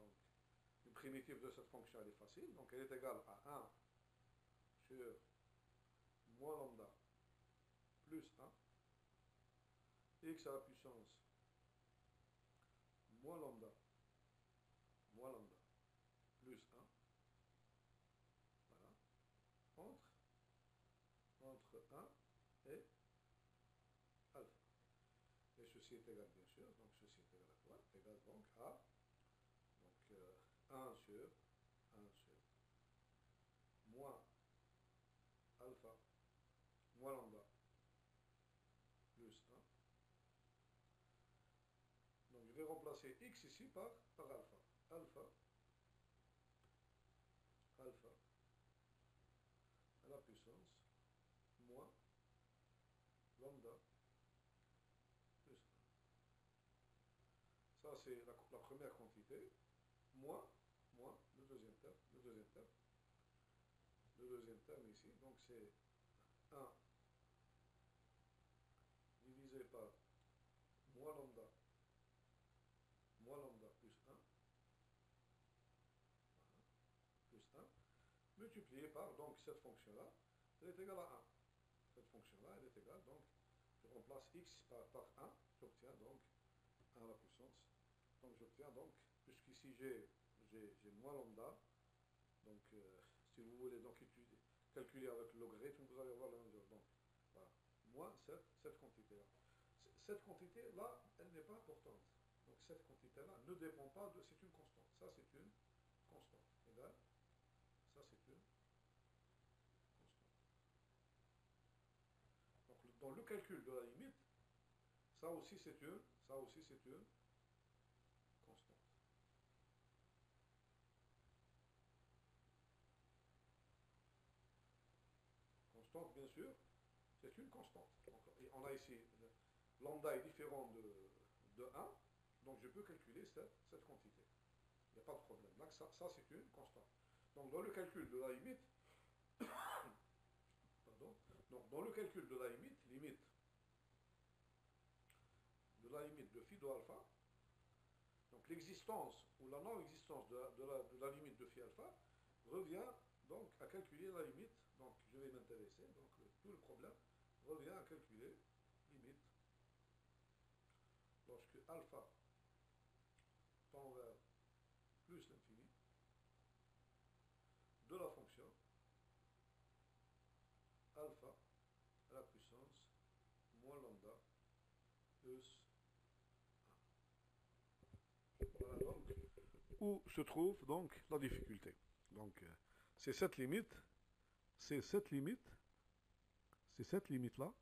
donc, primitive de cette fonction, elle est facile. Donc, elle est égale à 1 sur moins lambda plus 1, x à la puissance moins lambda plus 1, voilà, entre 1 et alpha. Et ceci est égal, bien sûr, donc ceci est égal à quoi? Égal donc à donc, 1 sur moins alpha moins lambda plus 1. Donc je vais remplacer x ici par alpha. Alpha à la puissance moins lambda plus 1. Ça c'est la première quantité, moins le deuxième terme ici, donc c'est 1 divisé par moins lambda plus 1, plus 1, multiplié par donc cette fonction-là, elle est égale à 1. Cette fonction-là, elle est égale, donc je remplace x par 1, j'obtiens donc 1 à la puissance. Donc j'obtiens donc, puisqu'ici j'ai moins lambda, donc si vous voulez donc calculer avec le logarithme, vous allez avoir la même chose. Donc voilà, moins cette quantité-là. Cette quantité-là, elle n'est pas importante. Donc cette quantité-là ne dépend pas de... C'est une constante. Ça, c'est une constante. Égal. Ça, c'est une constante. Donc dans le calcul de la limite, ça aussi, c'est une constante. Constante, bien sûr, c'est une constante. Donc, et on a ici, lambda est différent de 1, donc je peux calculer cette quantité. Il n'y a pas de problème. Donc ça c'est une constante. Donc dans le calcul de la limite, pardon, donc dans le calcul de la limite de phi de alpha, donc l'existence ou la non-existence de la limite de phi alpha revient donc à calculer la limite. Donc je vais m'intéresser, donc tout le problème revient à calculer limite lorsque alpha tend vers plus l'infini de la fonction alpha à la puissance moins lambda plus 1. Voilà donc où se trouve donc la difficulté. Donc c'est cette limite, c'est cette limite-là,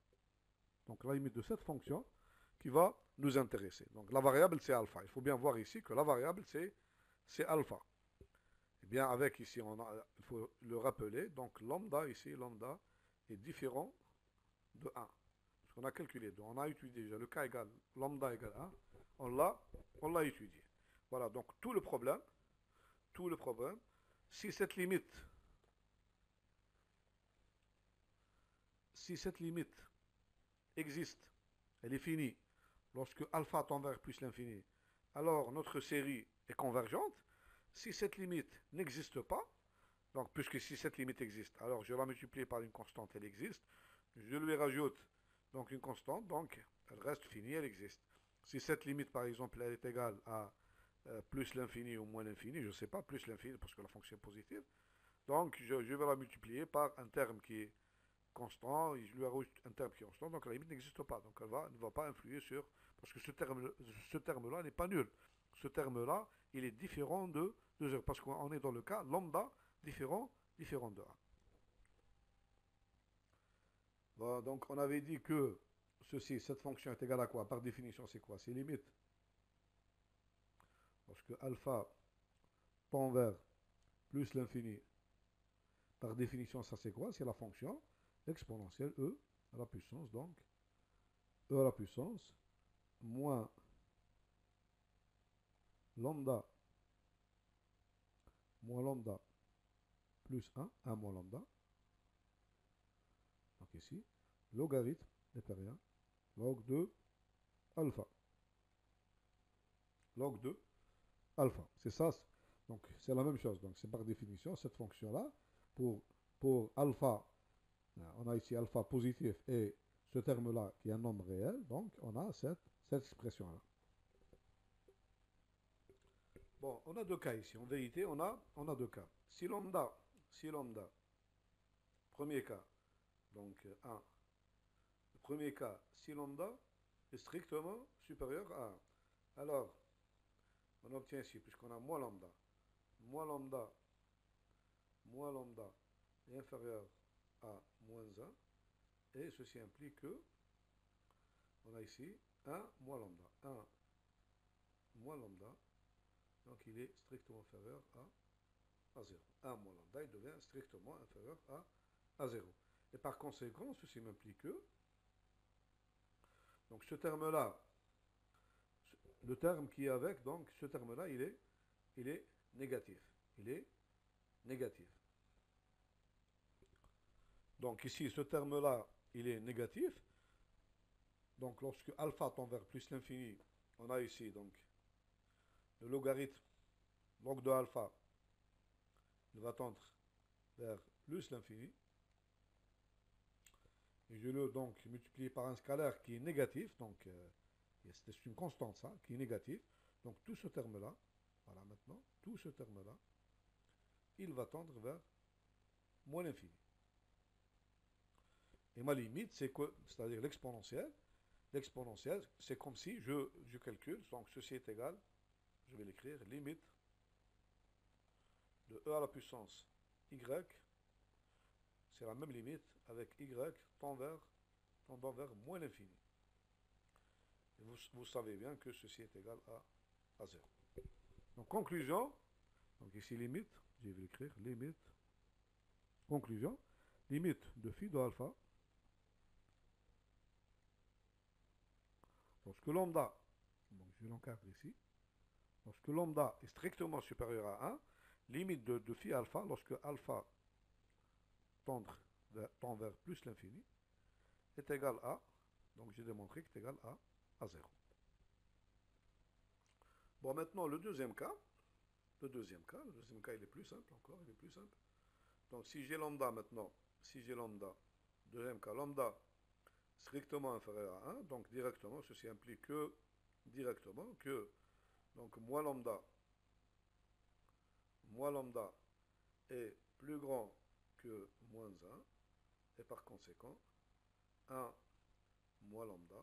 donc la limite de cette fonction qui va nous intéresser. Donc la variable c'est alpha. Il faut bien voir ici que la variable c'est alpha. Et bien avec ici, il faut le rappeler, donc lambda ici, lambda est différent de 1. Parce qu'on a calculé, on a étudié déjà le cas égal, lambda égale 1, on l'a étudié. Voilà, donc tout le problème, si cette limite existe, elle est finie, lorsque alpha tend vers plus l'infini, alors notre série est convergente. Si cette limite n'existe pas, donc puisque si cette limite existe, alors je la multiplie par une constante, elle existe, je lui rajoute donc une constante, donc elle reste finie, elle existe. Si cette limite par exemple elle est égale à plus l'infini ou moins l'infini, je ne sais pas, plus l'infini parce que la fonction est positive, donc je vais la multiplier par un terme qui est constant, et je lui rajoute un terme qui est constant, donc la limite n'existe pas, donc elle ne va pas influer sur, parce que ce terme-là n'est pas nul. Ce terme-là, il est différent de 0, parce qu'on est dans le cas lambda différent de 1. Bon, donc on avait dit que cette fonction est égale à quoi? Par définition, c'est quoi? C'est limite. Lorsque alpha tend vers plus l'infini, par définition, ça c'est quoi? C'est la fonction exponentielle e à la puissance, donc e à la puissance moins lambda plus 1 moins lambda. Donc ici, logarithme népérien, log de alpha. Log de alpha. C'est ça Donc c'est la même chose. Donc c'est par définition cette fonction-là. Pour, pour alpha, on a ici alpha positif et ce terme-là qui est un nombre réel. Donc on a cette expression-là. Bon, on a deux cas ici. En vérité, on a deux cas. Si lambda, premier cas, donc 1. Le premier cas, si lambda est strictement supérieur à 1. Alors, on obtient ici, puisqu'on a moins lambda, moins lambda est inférieur à moins 1, et ceci implique que, on a ici 1 moins lambda, 1 moins lambda, donc il est strictement inférieur à 0. 1 moins lambda, il devient strictement inférieur à 0. Et par conséquent, ceci m'implique que, donc ce terme-là, le terme qui est avec, donc ce terme-là, il est négatif. Il est négatif. Donc ici, ce terme-là, il est négatif. Donc lorsque alpha tend vers plus l'infini, on a ici donc le logarithme log de alpha, il va tendre vers plus l'infini. Et je le donc multiplie par un scalaire qui est négatif, donc c'est une constante ça, qui est négatif. Donc tout ce terme-là, voilà maintenant, tout ce terme-là, il va tendre vers moins l'infini. Et ma limite, c'est quoi? C'est-à-dire l'exponentielle. L'exponentielle, c'est comme si je calcule, donc ceci est égal, je vais l'écrire, limite de e à la puissance y, c'est la même limite avec y tendant vers moins l'infini. Et vous savez bien que ceci est égal à 0. Donc conclusion, donc ici limite, je vais l'écrire, limite, conclusion, limite de phi de alpha, lorsque lambda, donc je l'encadre ici, lorsque lambda est strictement supérieur à 1, limite de phi alpha, lorsque alpha tend vers plus l'infini, est égal à, donc j'ai démontré qu'il est égal à 0. Bon, maintenant le deuxième cas, il est plus simple encore, il est plus simple. Donc si j'ai lambda maintenant, deuxième cas, lambda strictement inférieur à 1, donc directement, ceci implique que, donc moins lambda est plus grand que moins 1, et par conséquent, 1 moins lambda,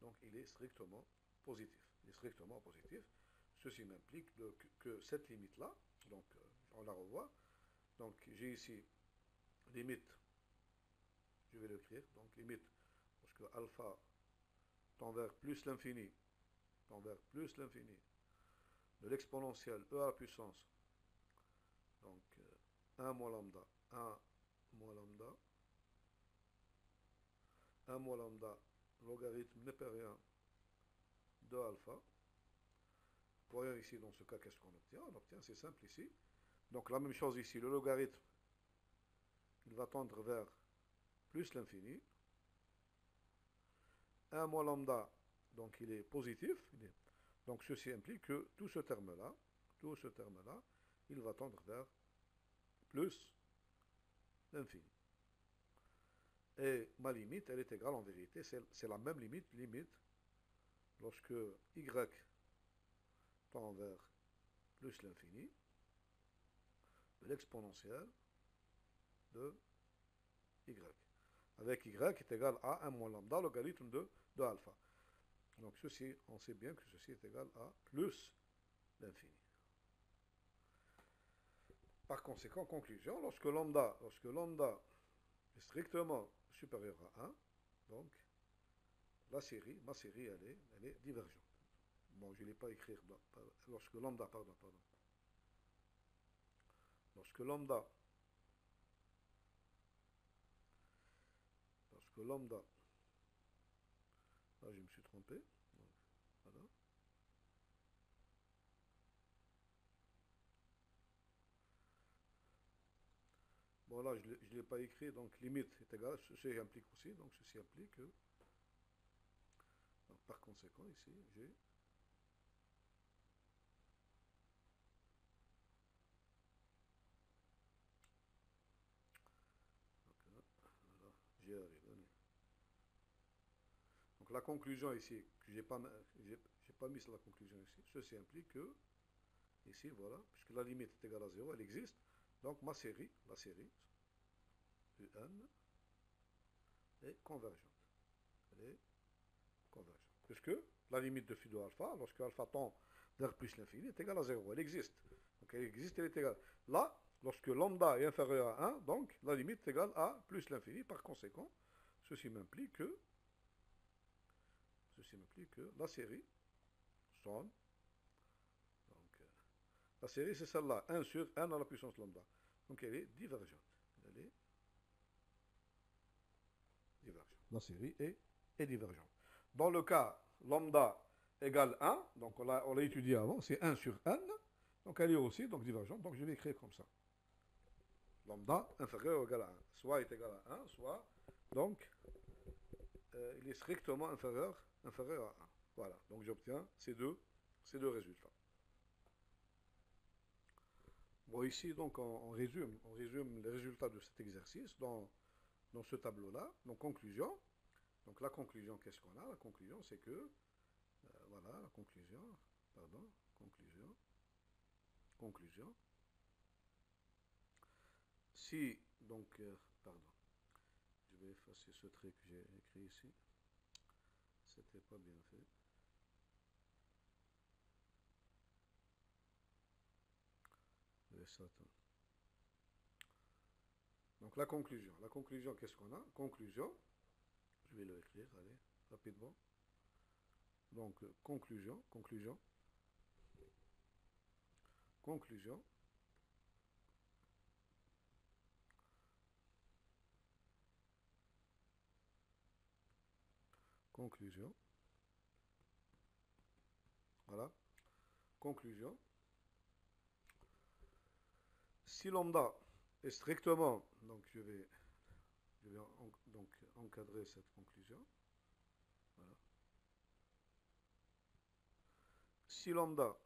donc il est strictement positif. Il est strictement positif. Ceci m'implique que cette limite-là, donc on la revoit, donc j'ai ici limite, je vais l'écrire, donc limite, parce que alpha tend vers plus l'infini, de l'exponentielle e à la puissance, donc 1 moins lambda, 1 moins lambda, 1 moins lambda, logarithme népérien de alpha. Voyons ici dans ce cas qu'est-ce qu'on obtient. On obtient, c'est simple ici. Donc la même chose ici, le logarithme, il va tendre vers plus l'infini. 1 moins lambda, donc il est positif. Donc ceci implique que tout ce terme-là, il va tendre vers plus l'infini. Et ma limite, elle est égale en vérité, c'est la même limite, lorsque y tend vers plus l'infini, de l'exponentielle de y. Avec y est égal à 1 moins lambda, logarithme de alpha. Donc ceci, on sait bien que ceci est égal à plus l'infini. Par conséquent, conclusion, lorsque lambda est strictement supérieur à 1, donc ma série, elle est divergente. Bon, je ne l'ai pas écrit, lorsque lambda, lorsque lambda, là je me suis trompé, donc, voilà. Bon, là, je ne l'ai pas écrit, donc limite est égal, ceci implique aussi, donc ceci implique que, donc, par conséquent, ici, j'ai la conclusion ici, que j'ai pas mis la conclusion ici, ceci implique que, ici, voilà, puisque la limite est égale à 0, elle existe, donc ma série, la série, UN, est convergente. Elle est convergente. Puisque la limite de phi de alpha, lorsque alpha tend vers plus l'infini, est égale à 0. Elle existe. Donc elle existe, elle est égale. Là, lorsque lambda est inférieur à 1, donc la limite est égale à plus l'infini. Par conséquent, ceci m'implique que la série sonne. Donc, la série, c'est celle-là, 1 sur n à la puissance lambda. Donc elle est divergente. Elle est divergente. La série est divergente. Dans le cas lambda égale 1, donc on l'a étudié avant, c'est 1 sur n, donc elle est aussi donc divergente, donc je vais écrire comme ça. Lambda inférieur ou égal à 1. Soit est égal à 1, soit donc il est strictement inférieur à 1. Voilà, donc j'obtiens ces deux résultats. Bon, ici, donc, on résume les résultats de cet exercice dans ce tableau-là. Donc, conclusion. Donc, la conclusion, qu'est-ce qu'on a? La conclusion, c'est que, voilà, la conclusion, pardon, conclusion. Si, donc, pardon, je vais effacer ce trait que j'ai écrit ici. C'était pas bien fait. Donc la conclusion qu'est-ce qu'on a? Conclusion, je vais le écrire, allez, rapidement. Donc conclusion, voilà, conclusion. Si lambda est strictement, donc je vais donc encadrer cette conclusion. Voilà. Si lambda,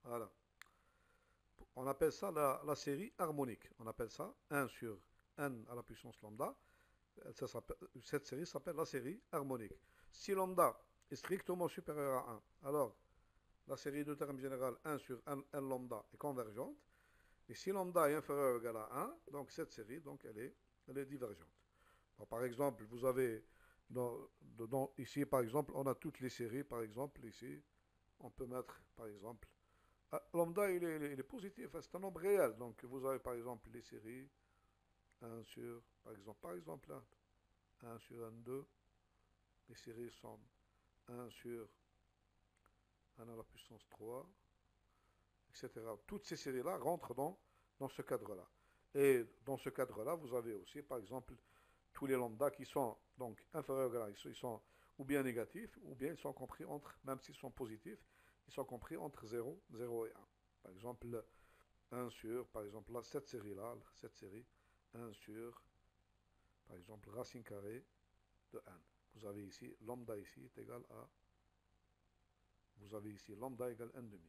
voilà, on appelle ça la série harmonique. On appelle ça 1 sur n à la puissance lambda. Cette série s'appelle la série harmonique. Si lambda est strictement supérieur à 1, alors la série de termes général 1 sur n lambda est convergente. Et si lambda est inférieur ou égal à 1, donc cette série, donc elle est divergente. Donc, par exemple, vous avez, ici par exemple, on a toutes les séries, par exemple, ici, on peut mettre, par exemple, lambda il est positif, c'est un nombre réel. Donc vous avez par exemple les séries 1 sur, par exemple là, 1 sur n2, les séries sont 1 sur n à la puissance 3, etc. Toutes ces séries-là rentrent dans ce cadre-là. Et dans ce cadre-là, vous avez aussi, par exemple, tous les lambda qui sont donc inférieurs à 1, ils sont ou bien négatifs, ou bien ils sont compris entre, même s'ils sont positifs, ils sont compris entre 0 et 1. Par exemple, 1 sur, par exemple, là, cette série-là, cette série, 1 sur, par exemple, racine carrée de n. Vous avez ici, lambda ici est égal à, vous avez ici lambda égale n demi.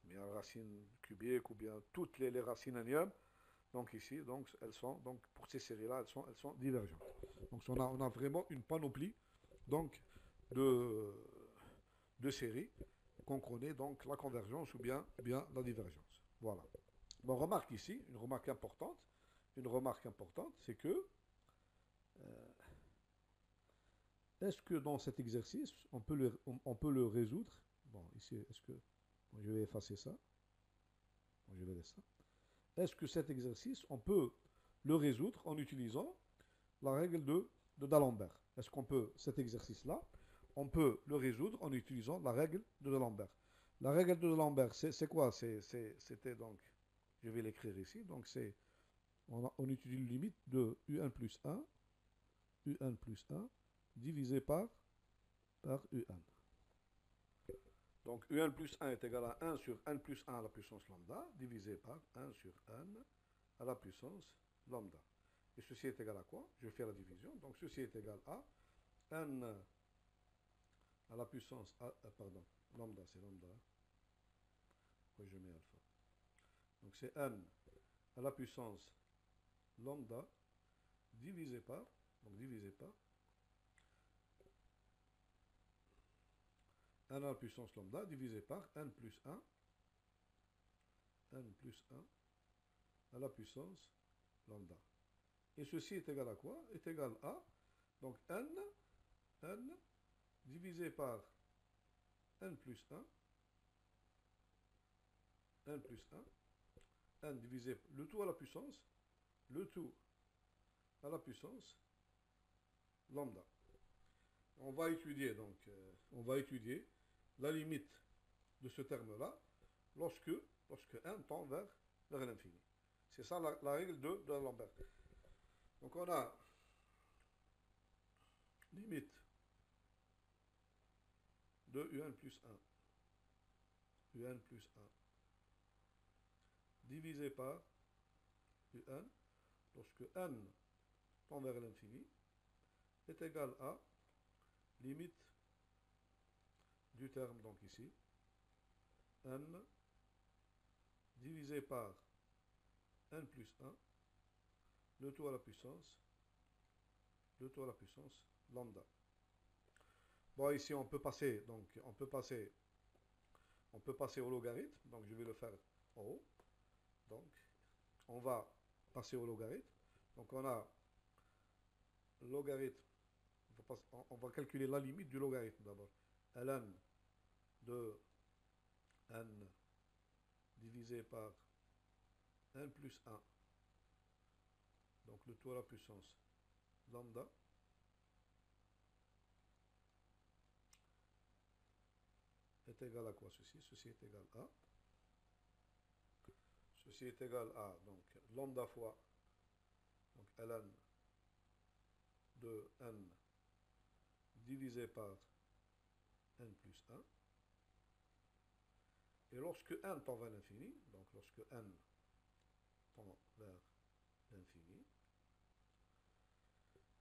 Bien racine cubique ou bien toutes les racines énièmes. Donc ici, donc elles sont, donc pour ces séries-là, elles sont divergentes. Donc on a vraiment une panoplie donc de séries qu'on connaît, donc la convergence ou bien la divergence. Voilà. Bon, remarque ici, une remarque importante, c'est que est-ce que dans cet exercice, on peut le résoudre? Bon, ici, est-ce que, bon, je vais effacer ça. Bon, je vais laisser ça. Est-ce que cet exercice, on peut le résoudre en utilisant la règle de D'Alembert? Est-ce qu'on peut, cet exercice-là, on peut le résoudre en utilisant la règle de D'Alembert? La règle de D'Alembert, c'est quoi? C'était donc, je vais l'écrire ici, donc c'est, on utilise une limite de UN plus 1 divisé par UN. Donc UN plus 1 est égal à 1 sur n plus 1 à la puissance lambda, divisé par 1 sur n à la puissance lambda. Et ceci est égal à quoi? Je vais faire la division. Donc ceci est égal à n à la puissance, pardon, lambda, c'est lambda. Oui, je mets alpha. Donc c'est n à la puissance lambda divisé par donc divisé par n à la puissance lambda divisé par n plus 1 à la puissance lambda. Et ceci est égal à quoi? Est égal à, donc n divisé par n plus 1, n plus 1, n divisé le tout à la puissance, le tout à la puissance lambda. On va étudier la limite de ce terme-là lorsque n tend vers l'infini. C'est ça la règle de D'Alembert. Donc on a limite de un plus 1 divisé par un lorsque n tend vers l'infini est égal à limite du terme, donc ici, n divisé par n plus 1, le tout à la puissance lambda. Bon, ici on peut passer, au logarithme, donc je vais le faire en haut. Donc, on va passer au logarithme. Donc on a logarithme, on va calculer la limite du logarithme d'abord. ln de n divisé par n plus 1, donc le tout à la puissance lambda, est égal à quoi ceci? Ceci est égal à, donc lambda fois, donc ln de n divisé par n plus 1. Et lorsque n tend vers l'infini, donc lorsque n tend vers l'infini,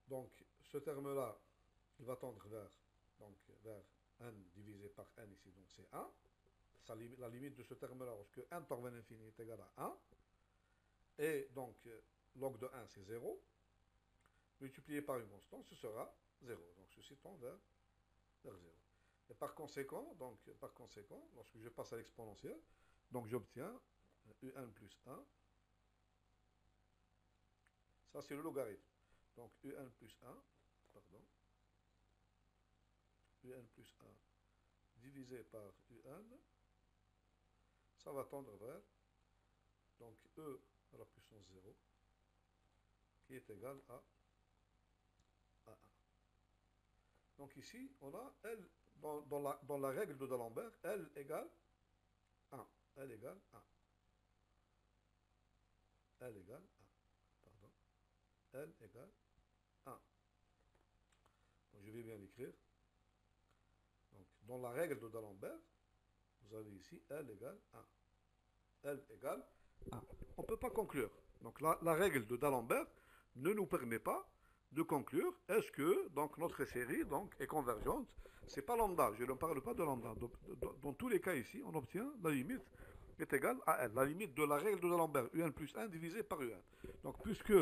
donc ce terme-là, il va tendre vers n divisé par n ici, donc c'est 1. La limite de ce terme-là, lorsque n tend vers l'infini, est égal à 1. Et donc, log de 1, c'est 0. Multiplié par une constante, ce sera 0. Donc ceci tend vers 0. Et par conséquent, lorsque je passe à l'exponentielle, donc j'obtiens un plus 1. Ça, c'est le logarithme. Donc un plus 1, un plus 1 divisé par un, ça va tendre vers, donc e à la puissance 0, qui est égal à 1. Donc ici, on a L, dans la règle de D'Alembert, L égale 1. L égale 1. L égale 1. L égale 1. Donc je vais bien l'écrire. Donc dans la règle de D'Alembert, vous avez ici L égale 1. L égale 1. On ne peut pas conclure. Donc la règle de D'Alembert ne nous permet pas de conclure est-ce que donc notre série donc est convergente. C'est pas lambda, je ne parle pas de lambda. Dans tous les cas ici, on obtient la limite est égale à L, la limite de la règle de D'Alembert, un plus 1 divisé par un. Donc puisque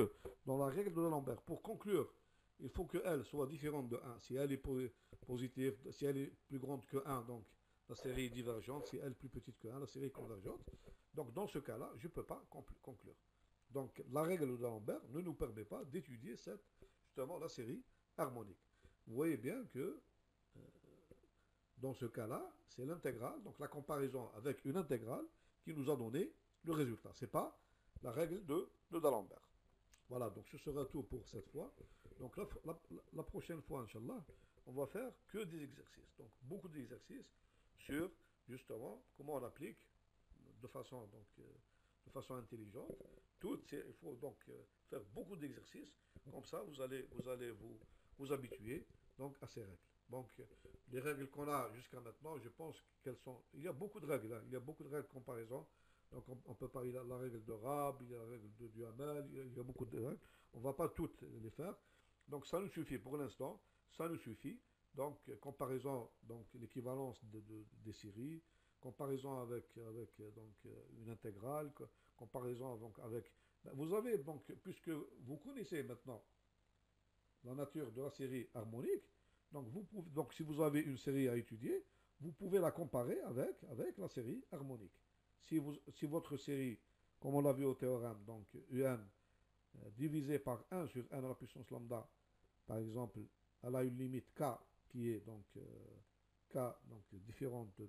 dans la règle de D'Alembert, pour conclure, il faut que L soit différente de 1. Si elle est positive, si elle est plus grande que 1, donc la série est divergente. Si elle est plus petite que 1, la série est convergente. Donc dans ce cas-là, je ne peux pas conclure. Donc la règle de D'Alembert ne nous permet pas d'étudier justement la série harmonique. Vous voyez bien que dans ce cas-là, c'est l'intégrale, donc la comparaison avec une intégrale qui nous a donné le résultat. Ce n'est pas la règle de D'Alembert. Voilà, donc ce sera tout pour cette fois. Donc la prochaine fois, Inch'Allah, on va faire que des exercices. Donc beaucoup d'exercices sur justement comment on applique de façon intelligente. Il faut donc faire beaucoup d'exercices. Comme ça, vous allez vous habituer donc à ces règles. Donc les règles qu'on a jusqu'à maintenant, je pense qu'elles sont. Il y a beaucoup de règles. Hein. Il y a beaucoup de règles de comparaison. Donc on peut parler de la règle de Rab, il y a la règle de Duhamel, il y a beaucoup de règles. On ne va pas toutes les faire. Donc ça nous suffit pour l'instant. Ça nous suffit. Donc comparaison, donc l'équivalence des séries, comparaison avec donc, une intégrale, comparaison avec... vous avez donc, puisque vous connaissez maintenant la nature de la série harmonique, donc si vous avez une série à étudier, vous pouvez la comparer avec la série harmonique. Si votre série, comme on l'a vu au théorème, donc un divisé par un sur n à la puissance lambda, par exemple, elle a une limite k qui est donc k donc différente de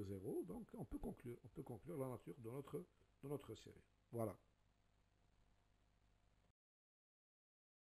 0, donc on peut conclure la nature de notre série. Voilà.